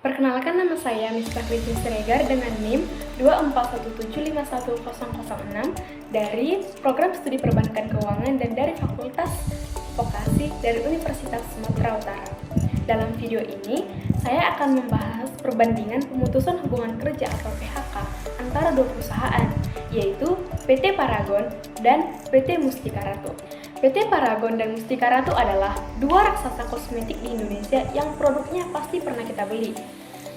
Perkenalkan, nama saya Misbah Christine Siregar dengan NIM 241751006 dari Program Studi Perbankan Keuangan dan dari Fakultas Vokasi dari Universitas Sumatera Utara. Dalam video ini, saya akan membahas perbandingan pemutusan hubungan kerja atau PHK antara dua perusahaan, yaitu PT Paragon dan PT Mustika Ratu. PT Paragon dan Mustika Ratu adalah dua raksasa kosmetik di Indonesia yang produknya pasti pernah kita beli.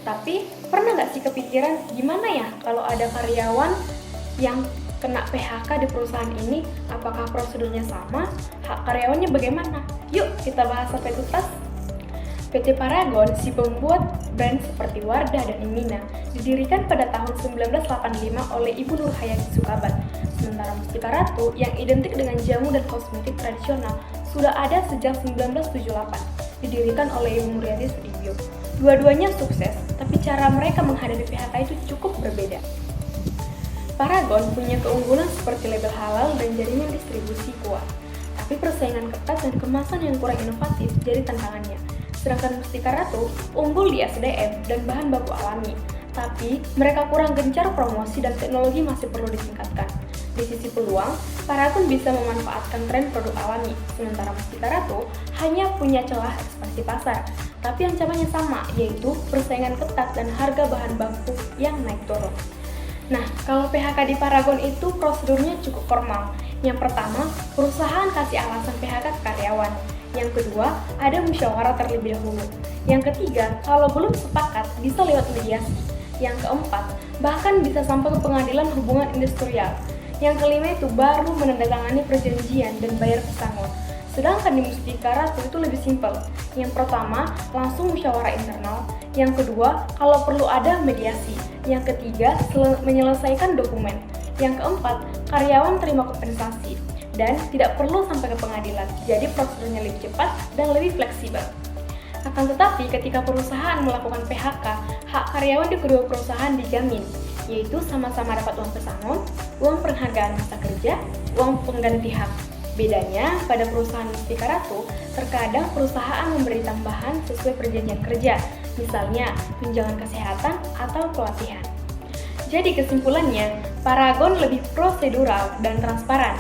Tapi, pernah nggak sih kepikiran gimana ya kalau ada karyawan yang kena PHK di perusahaan ini? Apakah prosedurnya sama? Hak karyawannya bagaimana? Yuk kita bahas sampai tuntas. PT Paragon, si pembuat brand seperti Wardah dan Imina, didirikan pada tahun 1985 oleh Ibu Nur Hayati Sukabat. Sementara Mustika Ratu, yang identik dengan jamu dan kosmetik tradisional, sudah ada sejak 1978, didirikan oleh Ibu Muriati Sudibyo. Dua-duanya sukses, tapi cara mereka menghadapi PHK itu cukup berbeda. Paragon punya keunggulan seperti label halal dan jaringan distribusi kuat, tapi persaingan ketat dan kemasan yang kurang inovatif jadi tantangannya. Sedangkan Mustika Ratu unggul di SDM dan bahan baku alami, tapi mereka kurang gencar promosi dan teknologi masih perlu ditingkatkan. Di sisi peluang, Paragon bisa memanfaatkan tren produk alami, sementara Mustika Ratu hanya punya celah ekspansi pasar, tapi ancamannya sama, yaitu persaingan ketat dan harga bahan baku yang naik turun. Nah, kalau PHK di Paragon itu prosedurnya cukup formal. Yang pertama, perusahaan kasih alasan PHK ke karyawan. Yang kedua, ada musyawarah terlebih dahulu. Yang ketiga, kalau belum sepakat, bisa lewat mediasi. Yang keempat, bahkan bisa sampai ke pengadilan hubungan industrial. Yang kelima itu baru menandatangani perjanjian dan bayar pesangon. Sedangkan di Mustika Ratu itu lebih simpel. Yang pertama, langsung musyawarah internal. Yang kedua, kalau perlu ada mediasi. Yang ketiga, menyelesaikan dokumen. Yang keempat, karyawan terima kompensasi. Dan tidak perlu sampai ke pengadilan, jadi prosedurnya lebih cepat dan lebih fleksibel. Akan tetapi, ketika perusahaan melakukan PHK, hak karyawan di kedua perusahaan dijamin, yaitu sama-sama dapat uang pesangon, uang penghargaan masa kerja, uang pengganti hak. Bedanya, pada perusahaan Mustika Ratu, terkadang perusahaan memberi tambahan sesuai perjanjian kerja, misalnya tunjangan kesehatan atau pelatihan. Jadi kesimpulannya, Paragon lebih prosedural dan transparan,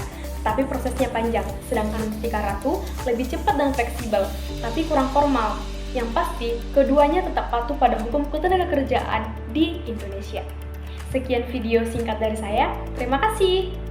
tapi prosesnya panjang, sedangkan Mustika Ratu lebih cepat dan fleksibel, tapi kurang formal. Yang pasti, keduanya tetap patuh pada hukum ketenagakerjaan di Indonesia. Sekian video singkat dari saya, terima kasih.